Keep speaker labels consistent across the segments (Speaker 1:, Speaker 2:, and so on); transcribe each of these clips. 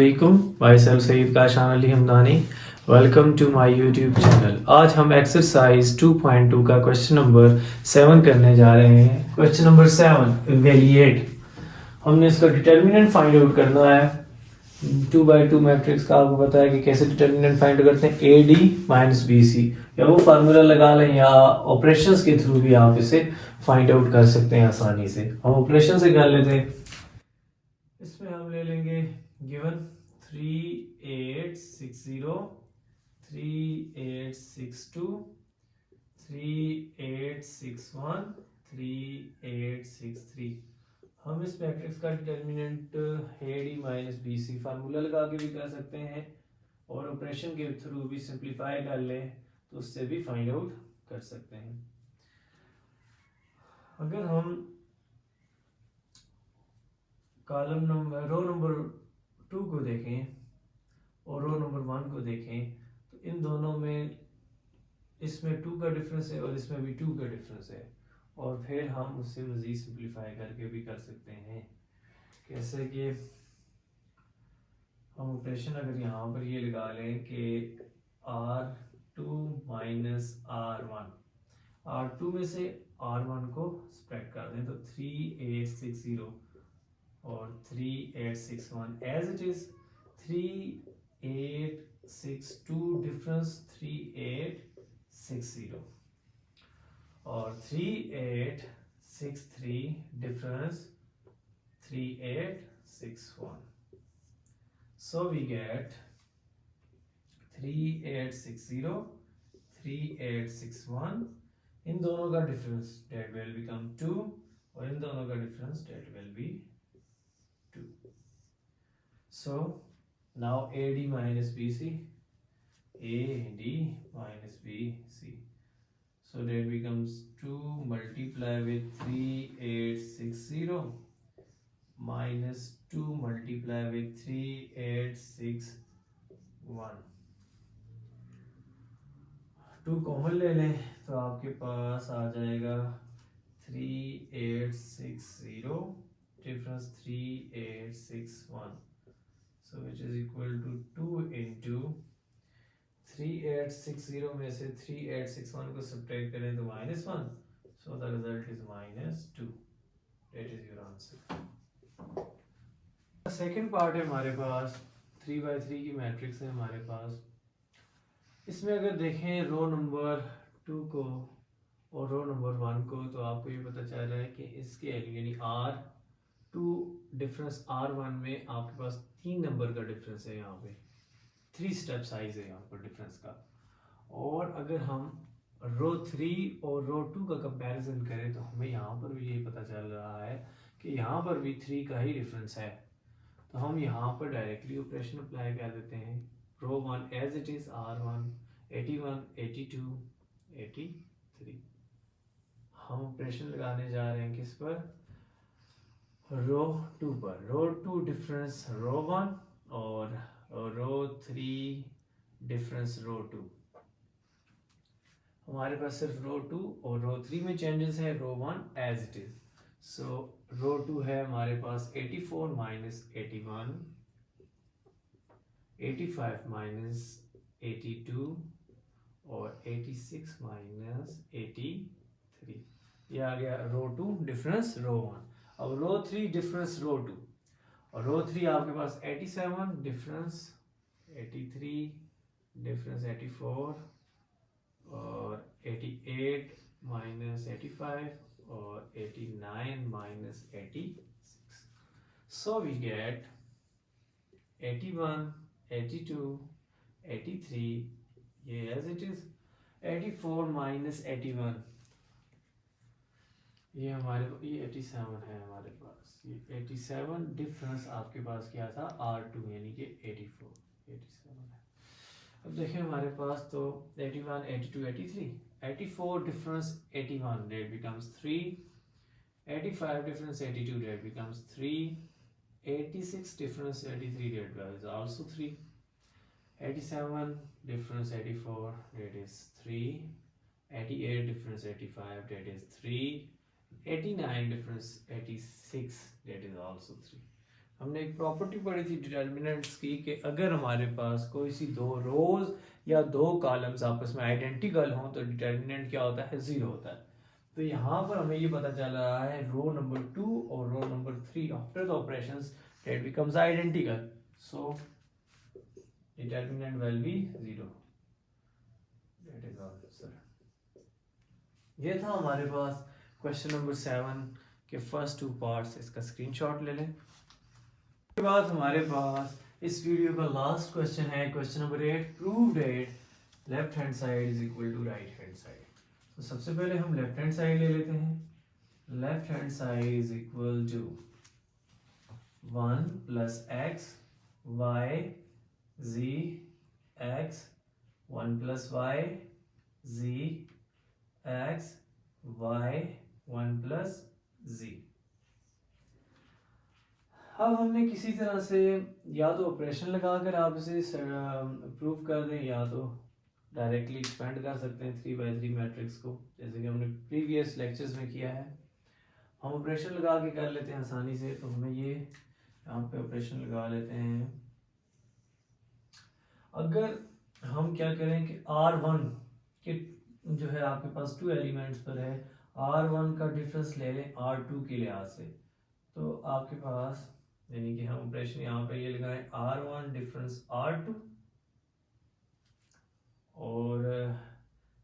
Speaker 1: अस्सलामुअलैकुम, myself Syed Kashan Ali Hamdani. Welcome to my YouTube channel. आज हम एक्सरसाइज 2.2 का क्वेश्चन नंबर 7 करने जा रहे हैं। Question number 7, evaluate. हमने इसका डिटर्मिनेंट फाइंड आउट करना है। 2/2 मैट्रिक्स का आपको पता है कि कैसे डिटर्मिनेंट फाइंड करते हैं, A D minus B C, या वो फार्मूला लगा लें या ऑपरेशंस के थ्रू भी आप इसे फाइंड आउट कर सकते हैं आसानी से। हम ऑपरेशन से कर लेते हैं। इसमें हम ले लेंगे गिवन 3860, 3862, 3861, 3863। हम इस मैट्रिक्स का determinant A D minus B C formula लगा के भी कर सकते हैं और ऑपरेशन के थ्रू भी सिंप्लीफाई कर लें तो उससे भी फाइंड आउट कर सकते हैं। अगर हम कॉलम नंबर रो नंबर 2 को देखें और रो नंबर 1 को देखें तो इन दोनों में इसमें 2 का डिफरेंस है और इसमें भी 2 का डिफरेंस है, और फिर हम उससे मज़ीद सिंप्लीफाई करके भी कर सकते हैं। कैसे कि हम ऑपरेशन अगर यहाँ पर ये लगा लें कि R2 माइनस R1, R2 में से R1 को स्प्रेड कर दें तो 3860 और 3861 एज इट इज 3862 डिफरेंस 3860 और 3863 डिफरेंस 3861। So we get 3860, 3861, इन दोनों का डिफरेंस that will become 2 और इन दोनों का difference that will be 2. So now AD minus BC, AD minus BC. So that becomes 2 multiply with 3860 minus 2 multiply with 3861. 2 common ले लें तो आपके पास आ जाएगा 3860 difference 3861, so which is equal to 2 into 3860 में से 3861 को सब्ट्रैक्ट करें तो -1, so the result is -2. That is your answer. Second part है हमारे पास 3/3 की मैट्रिक्स है हमारे पास। इसमें अगर देखें रो नंबर 2 को और रो नंबर 1 को तो आपको ये पता चल रहा है कि इसके यानी R2 डिफरेंस R1 में आपके पास 3 नंबर का डिफरेंस है। यहाँ पे 3 स्टेप साइज है यहाँ पर डिफरेंस का। और अगर हम रो 3 और रो 2 का कंपैरिजन करें तो हमें यहाँ पर भी ये पता चल रहा है कि यहाँ पर भी 3 का ही डिफरेंस है। तो हम यहाँ पर डायरेक्टली ऑपरेशन अप्लाई कर देते हैं। रो 1 एज इट इज R1 81, 82, 83। हम ऑपरेशन लगाने जा रहे हैं किस पर, रो 2 पर। रो 2 डिफरेंस रो 1 और रो 3 डिफरेंस रो 2। हमारे पास सिर्फ रो 2 और रो 3 में चेंजेस है, रो 1 एज इट इज। सो रो 2 है हमारे पास 84 माइनस 81, 85 माइनस 82 और 86 माइनस 83। ये आ गया रो 2 डिफरेंस रो 1। अब रो 3 डिफरेंस रो 2, और रो 3 आपके पास 87 डिफरेंस 83 डिफरेंस 84 और 88 माइनस 85 और 89 माइनस 86। So we get 81, 82, 83, ये as it is। 84 माइनस 81, ये हमारे ये 87 है हमारे पास। ये 87 डिफरेंस आपके पास क्या था R2 यानी कि 84, 87 है। अब देखें हमारे पास तो 81, 82, 83, 84 difference 81 that becomes 3, 85 difference 82 that becomes 3, 86 difference 83 that is also 3, 87 difference 84 that is 3, 88 difference 85 that is 3, 89 difference 86 that is also 3. हमने एक प्रॉपर्टी पढ़ी थी डिटर्मिनेंट्स की कि अगर हमारे पास कोई सी दो रोज या दो कॉलम्स आपस में आइडेंटिकल हों तो डिटर्मिनेंट क्या होता है, 0 होता है। तो यहाँ पर हमें ये पता चल रहा है रो नंबर 2 और row number 3 after the operations that becomes identical, so determinant will be 0। That is all sir. ये था हमारे पास क्वेश्चन नंबर 7 के फर्स्ट 2 पार्ट्स। इसका स्क्रीनशॉट ले लें। के बाद हमारे पास इस वीडियो का लास्ट क्वेश्चन है question number 8, prove that left hand side is equal to right hand side. तो सबसे पहले हम लेफ्ट हैंड साइड ले लेते हैं। Left hand side is equal to 1 plus x y z x 1 plus y z x y 1 plus z. अब हमने किसी तरह से या तो ऑपरेशन लगाकर आप इसे प्रूव कर दें या तो डायरेक्टली एक्सपेंड कर सकते हैं 3 by 3 मैट्रिक्स को, जैसे कि हमने प्रीवियस लेक्चर्स में किया है। हम ऑपरेशन लगा के कर लेते हैं आसानी से। तो हमें ये यहाँ पे ऑपरेशन लगा लेते हैं। अगर हम क्या करें कि R1 के जो है आपके पास 2 एलिमेंट्स पर है, R1 का डिफरेंस ले लें R2 के लिहाज से, तो आपके पास यानी कि हम ऑपरेशन यहाँ पे ये लगाएं R1 डिफरेंस R2 और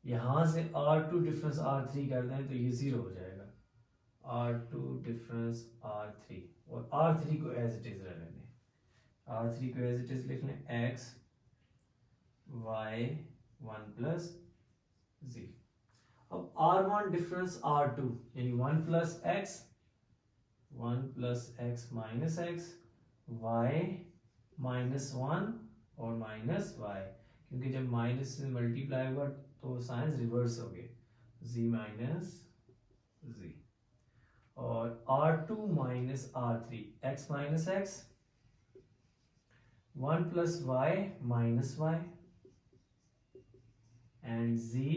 Speaker 1: यहाँ से R2 डिफरेंस R3 कर दें तो ये 0 हो जाएगा। R2 डिफरेंस R3 और R3 को एज इट इज रहने दें। R3 को एज इट इज लिख लें x y 1 प्लस z। अब R1 डिफरेंस R2 यानी 1 plus x 1 plus x minus x y minus 1 और माइनस वाई, क्योंकि जब माइनस से मल्टीप्लाई होगा तो साइंस रिवर्स हो गए, z माइनस z। और R2 minus R3 x minus x 1 plus y minus y and z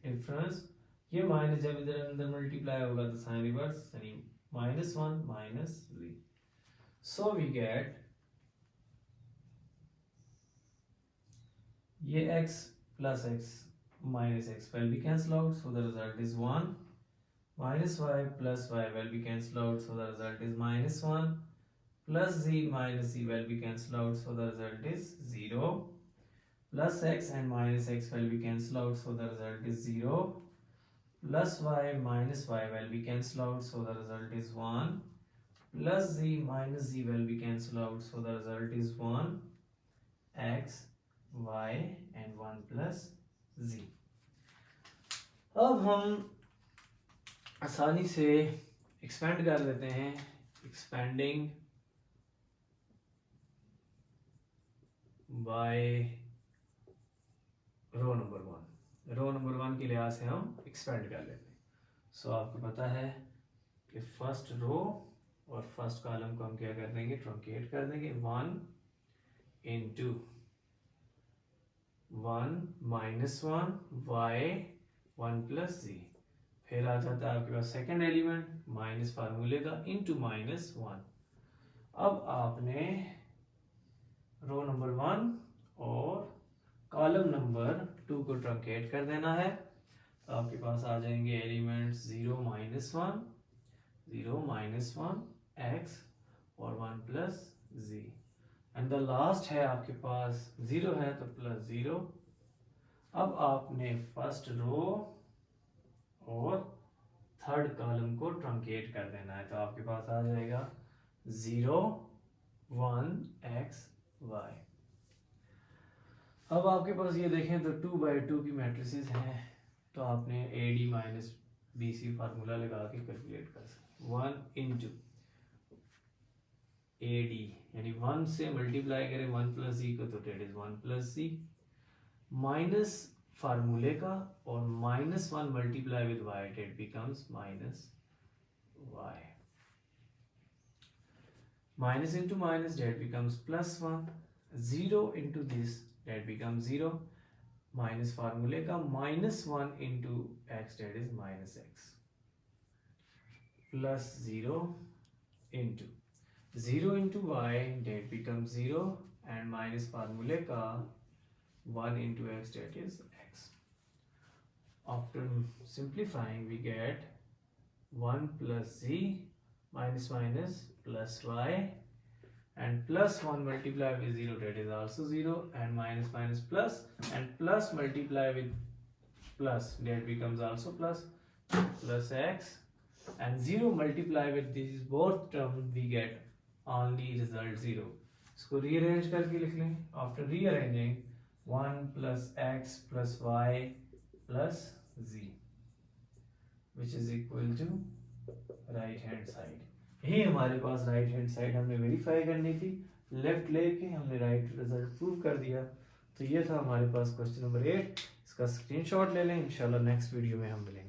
Speaker 1: difference, ये माइनस जब इधर अंदर मल्टीप्लाई होगा तो साइन रिवर्स यानी -1 minus z. So we get ये x plus x minus x will be cancelled out, so the result is 1. Minus y plus y will be cancelled out, so the result is -1. Plus z minus z will be cancelled out, so the result is 0. Plus x and minus x will be cancelled out, so the result is 0. Plus y minus y will be cancelled out, so the result is 1. Plus z minus z will be cancelled out, so the result is 1. X, y and 1 plus z. अब हम आसानी से expand कर देते हैं। Expanding by row number 1, row number 1 के लिहाज से हम एक्सपेंड कर लेते हैं। सो आपको पता है कि फर्स्ट रो और फर्स्ट कॉलम को हम क्या कर देंगे, ट्रंकेट कर देंगे। 1 into 1 minus 1 y 1 plus z। फिर आ जाता है आपके पास सेकेंड एलिमेंट माइनस फार्मूले का इंटू -1। अब आपने रो नंबर 1 और कॉलम नंबर 2 को ट्रंकेट कर देना है। तो आपके पास आ जाएंगे एलिमेंट्स 0 -1 0 -1 x और 1 plus z। And the last है आपके पास 0 है तो प्लस 0। अब आपने फर्स्ट रो और थर्ड कॉलम को ट्रंकेट कर देना है। तो आपके पास आ जाएगा 0 1 x y। अब आपके पास ये देखें तो 2 by 2 की मैट्रिसेस हैं, तो आपने AD माइनस BC फार्मूला लगा के कैलकुलेट कर सकते। 1 इंटू AD यानी 1 से मल्टीप्लाई करें 1 प्लस जी को तो det is 1 plus G minus फार्मूले का और -1 multiply with y det becomes -y। Minus into minus that becomes +1. 0 into this that becomes 0. Minus formula का -1 into x that is -x. Plus 0 into 0 into y that becomes 0 and minus formula का 1 into x that is x. After simplifying we get 1 plus z minus minus plus y and plus 1 multiply with 0 that is also 0 and minus minus plus and plus multiply with plus that becomes also plus x and 0 multiply with these both terms we get only result 0. इसको rearrange करके लिख लें. After rearranging 1 plus x plus y plus z which is equal to right hand side. यही हमारे पास right hand side हमने verify करनी थी. Left लेके हमने राइट रिजल्ट प्रूव कर दिया. तो ये था हमारे पास क्वेश्चन नंबर 8. इसका स्क्रीनशॉट ले लें. इंशाल्लाह नेक्स्ट वीडियो में हम मिलेंगे.